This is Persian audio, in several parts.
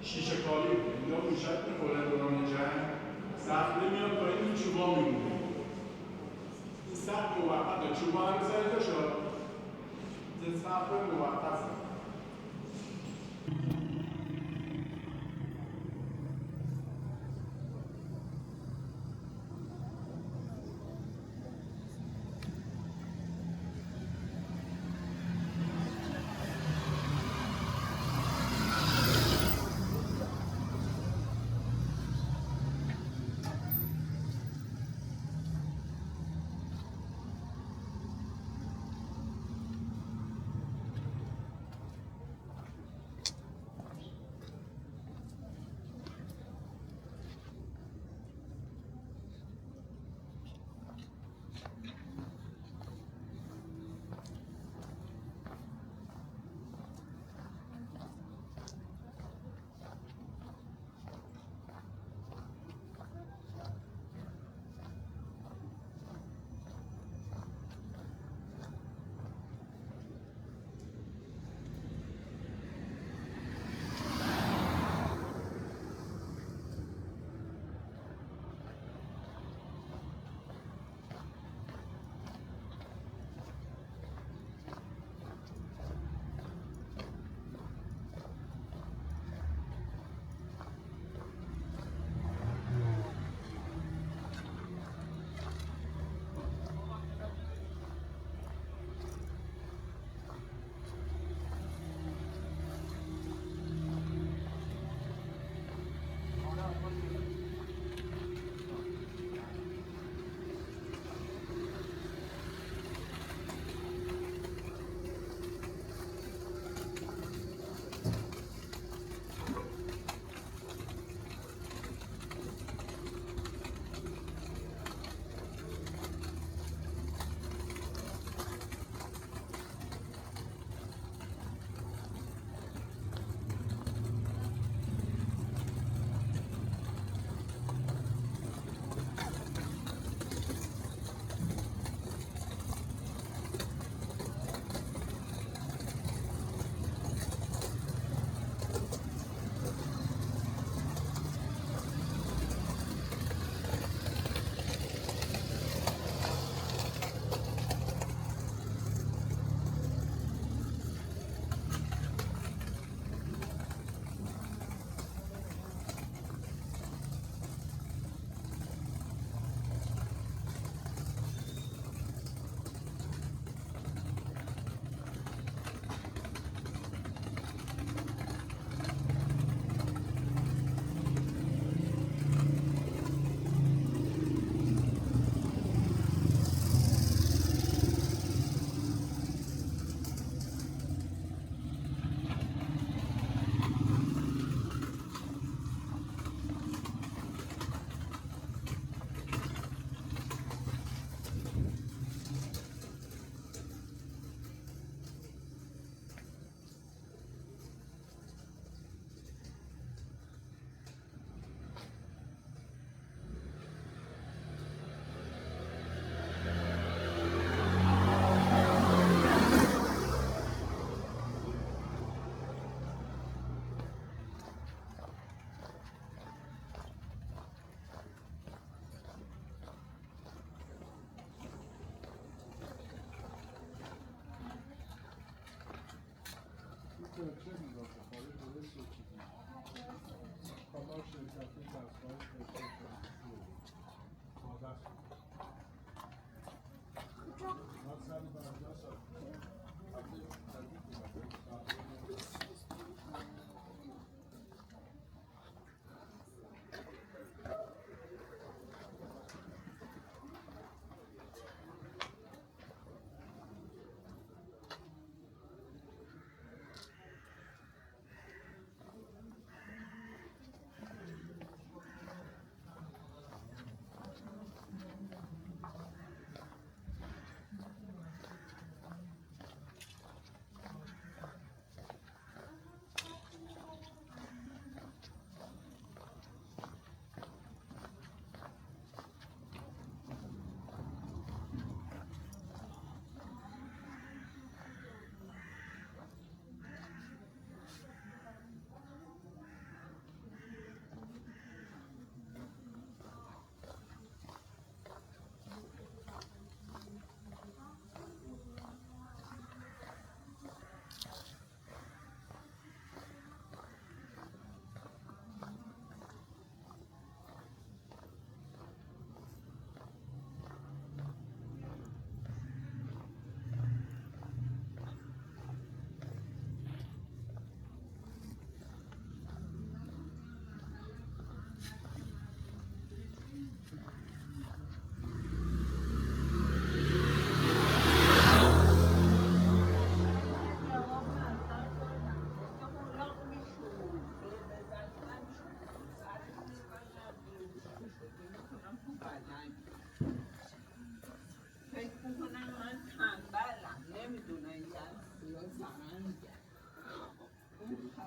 شیشه کاری بود. اینجا موشک میخوره دوران جنگ، صخره میاد پایین این چوبا میمونه. این سقف موقته، چوبا هم سر جاشو سقف موقته.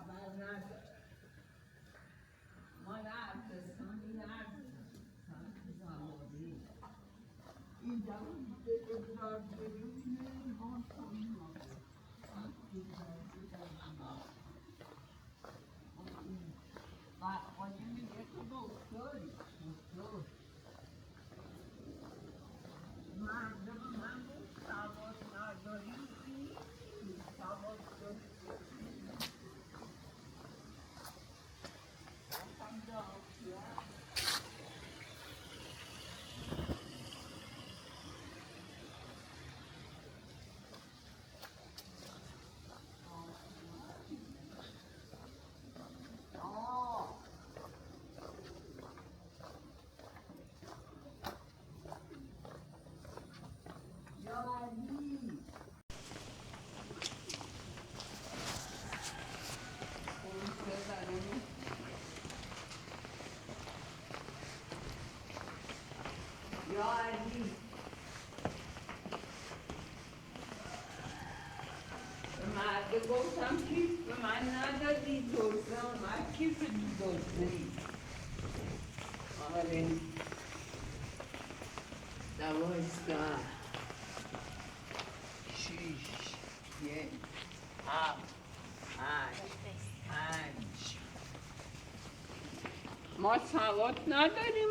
خبر نداره مال عبدستانی ندارم زمانی اینجا به ادرار برونه ما کنیم خواهی میگه تو دکتری مردم همون سواد نداری سواد داری رفتم داخل یا علی به مرد گفتم کیف به من ندادی دوزه من کیف دوزه‌ای آره 12 6 1 7 8 ما سواد نداریم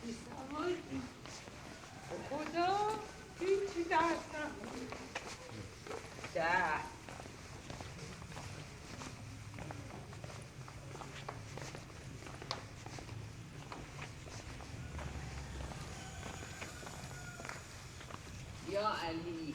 بی سوادی خدا هیچی درد نکنه 10 یا علی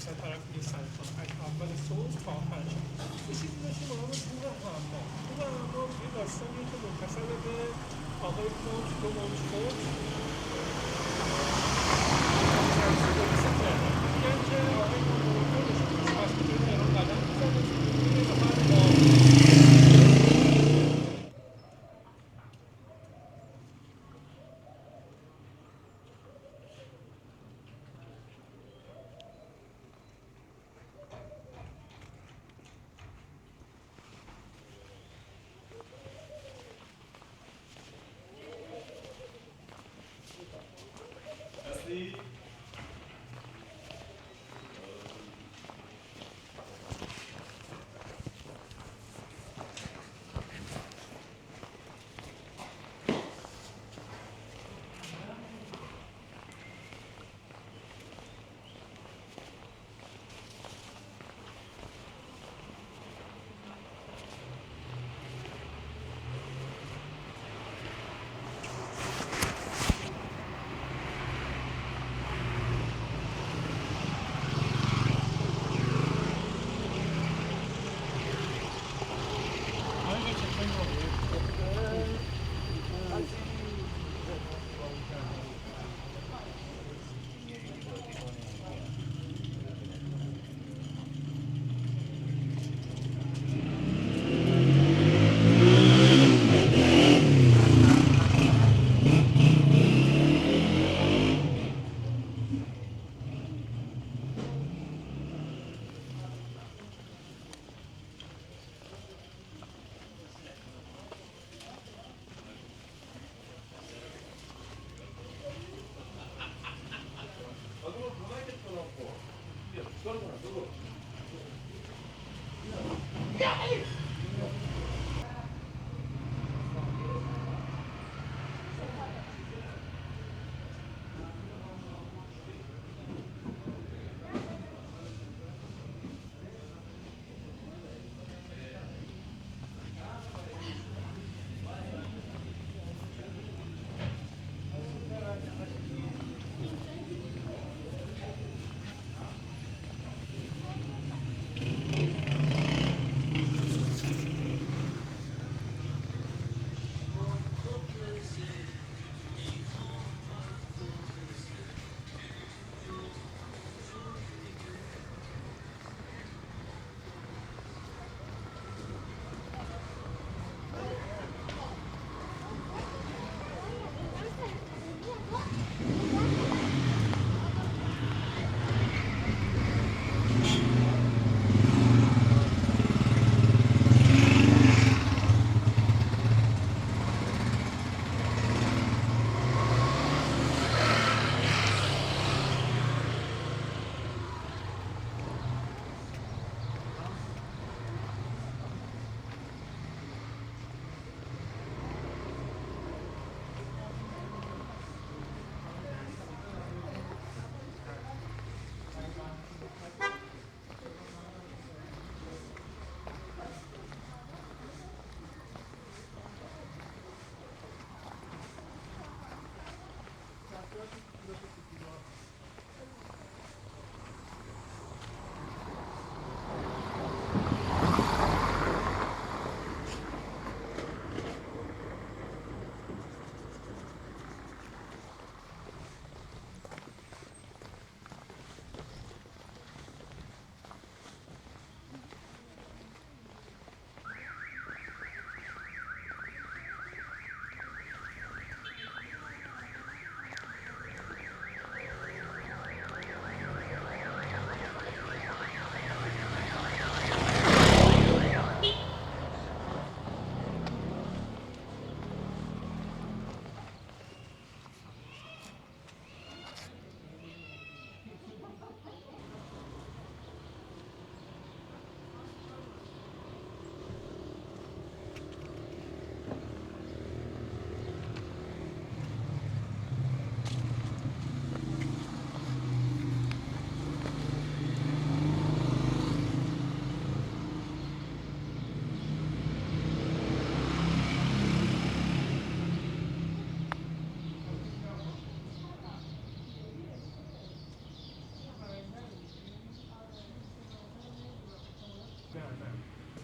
مثلا طرف نیستن از اول صبح تا آخر شب یه چیزی داشتیم به نام تور حمام. تور حمام یه داستانیه که منحصر به آقای کوچ دو موج کوچ میگن که آقای کوچ از کجای تهران قدم میزنه میره و بعد با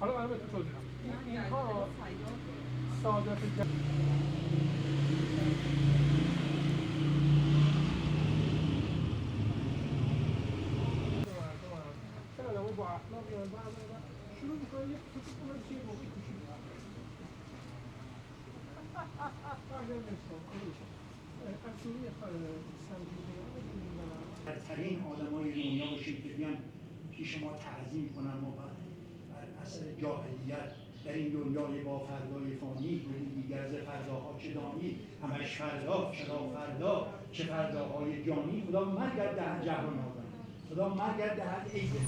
حالا قرار بهتون توضیح بدم. اینها سعادت آدم‌ها با اخلاقی و شروع می‌کنن یه فکر کنن چیه موقعی کوچیک برترین آدمای دنیا باشیم که بیان پیش ما تعظیم کنن ما بر اثر جاهلیت در این دنیای با فردای فانی کنیم دیگر ز فرداها چه دانی همش فردا چرا فردا چه فرداهای جانی خدا مرگت دهد جهر و نازن خدا مرگت دهد عیده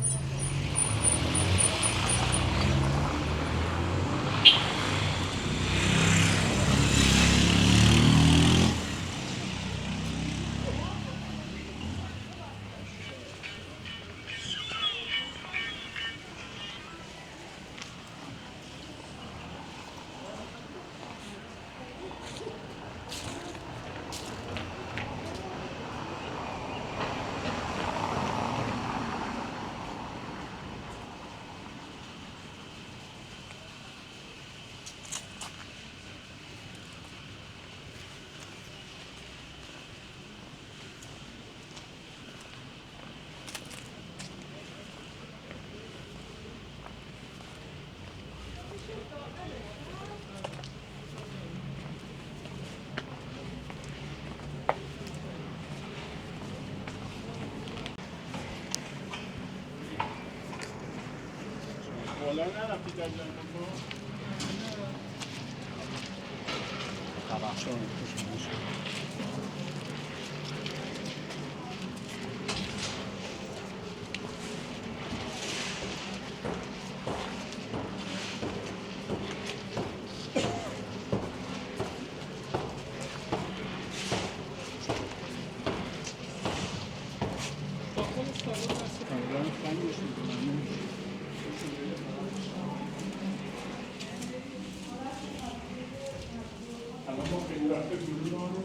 بالا نرفتی در جنگ تو؟ تبخشان الان ما خیلی وقت گروه رو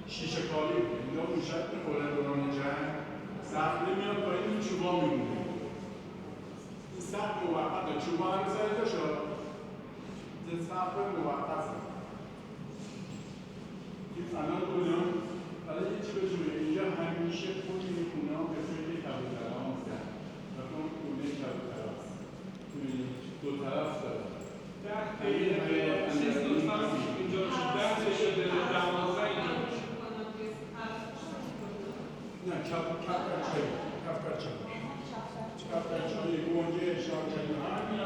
شیشه کاری بود. اینجا موشک می‌خوره دوران جنگ، سقف نمیاد پایین این چوبا میمونه. این سقف موقته، چوبا هم سر شد. این سقف موقت است. این الان دنیا برای یه چی بجوره اینجا همیشه خود این خونه ها به فکر کبوترها هستن. مثلا خونه کبوترها هست. دو طرف داره. چیز دو طرف اینجا شده 12 اینجا نه کف بچه گنجه اشاره کردن